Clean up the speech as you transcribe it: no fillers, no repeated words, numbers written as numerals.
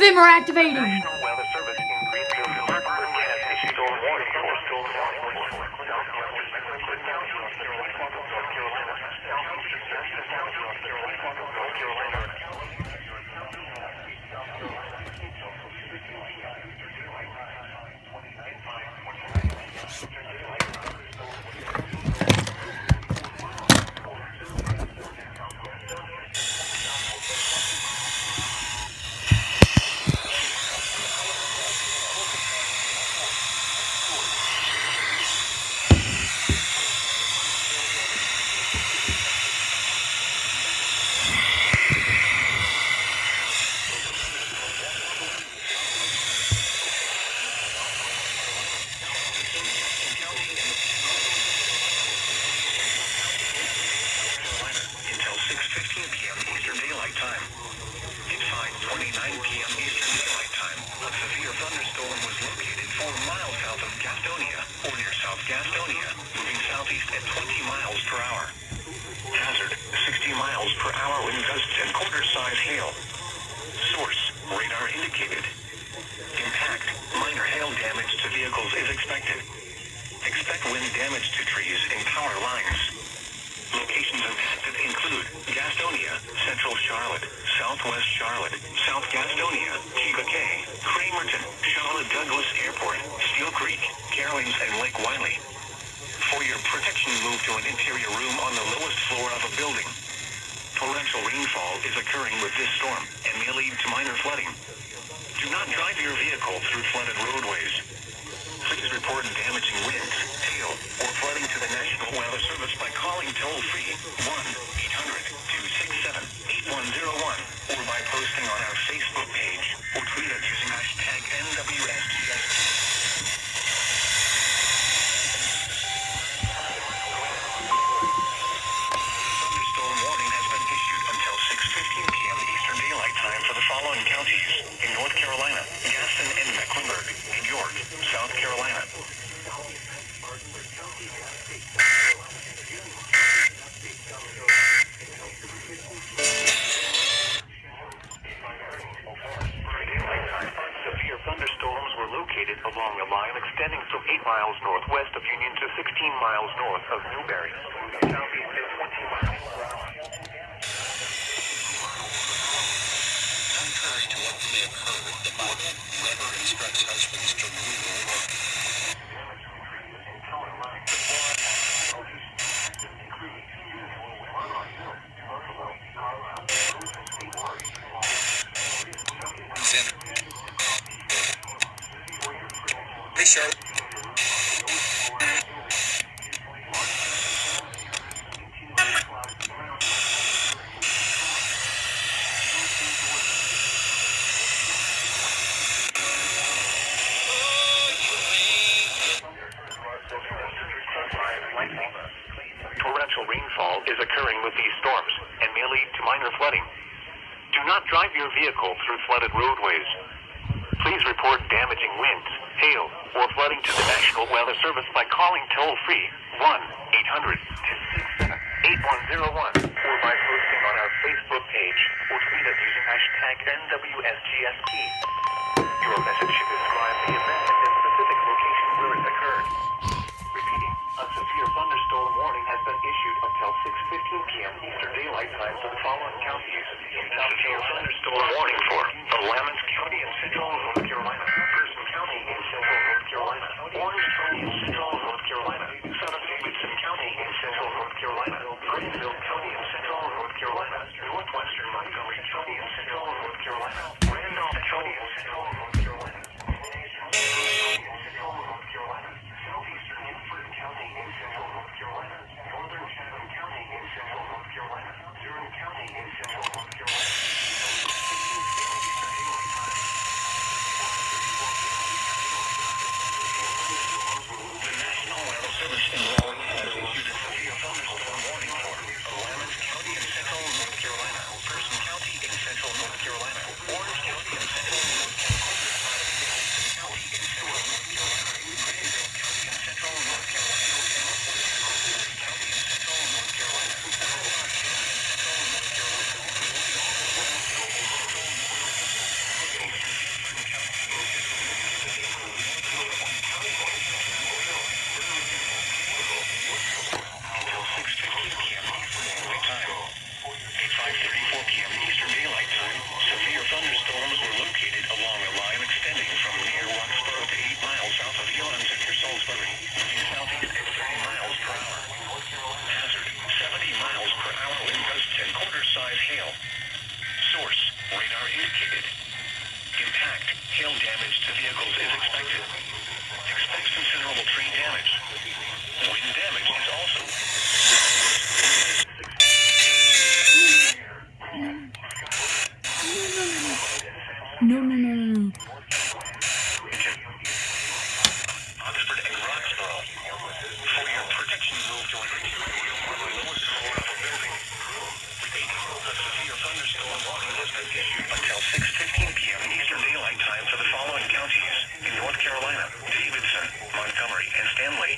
FIMR activating. National Weather Service increased the alert as a storm warning for storm until 6:15 p.m. Eastern Daylight Time. At 5:29 p.m. Eastern Daylight Time, a severe thunderstorm was located 4 miles south of Gastonia, or near South Gastonia, moving southeast at 20 miles per hour. Hazard, 60 miles per hour wind gusts and quarter-size hail. Source, radar indicated. Impact, minor hail damage to vehicles is expected. Expect wind damage to trees and power lines. Locations impacted include Gastonia, Central Charlotte, Southwest Charlotte, South Gastonia, Chiba Cay, Cramerton, Charlotte Douglas Airport, Steel Creek, Carolines, and Lake Wiley. For your protection, move to an interior room on the lowest floor of a building. Torrential rainfall is occurring with this storm and may lead to minor flooding. Do not drive your vehicle through flooded roadways. Please report damaging winds, hail, or flooding to the National Weather Service by calling toll-free 1-800-267-8101 or by posting on our Facebook page or tweet us using hashtag NWSGSP. Thunderstorm warning has been issued until 6:15 p.m. Eastern Daylight Time for the following counties: in North Carolina, Gaston and Mecklenburg, in York, South Carolina. Severe thunderstorms were located along a line extending from 8 miles northwest of Union to 16 miles north of Newberry. Southeast at 20 miles per hour. Contrary to what may have heard, the Bible never instructs husbands to rule or Hey, Charlotte. Torrential rainfall is occurring with these storms and may lead to minor flooding. Do not drive your vehicle through flooded roadways. Please report damaging winds, hail, or flooding to the National Weather Service by calling toll-free 1-800-267-8101 or by posting on our Facebook page or tweet us using hashtag NWSGSP. Your message should describe the event and the specific location where it occurred. Repeating, a severe thunderstorm warning has been issued until 6:15 p.m. Eastern Daylight Time for the following counties: in South Carolina, thunderstorm warning for Willamette County in Central North Carolina, Person County in Central North Carolina, Orange County in Central North Carolina, Southern Davidson County in Central North Carolina, Greenville County in Central North Carolina, Northwestern Montgomery County in Central North Carolina, Randolph County in expected. Expect considerable tree damage. Wind damage is also... No. Oxford and Roxborough. For your protection, move to an lowest floor of a building. Repeat, a severe thunderstorm warning has been issued until 6:15 p.m. Eastern Daylight Time for the following counties in North Carolina: Davidson, Montgomery, and Stanley.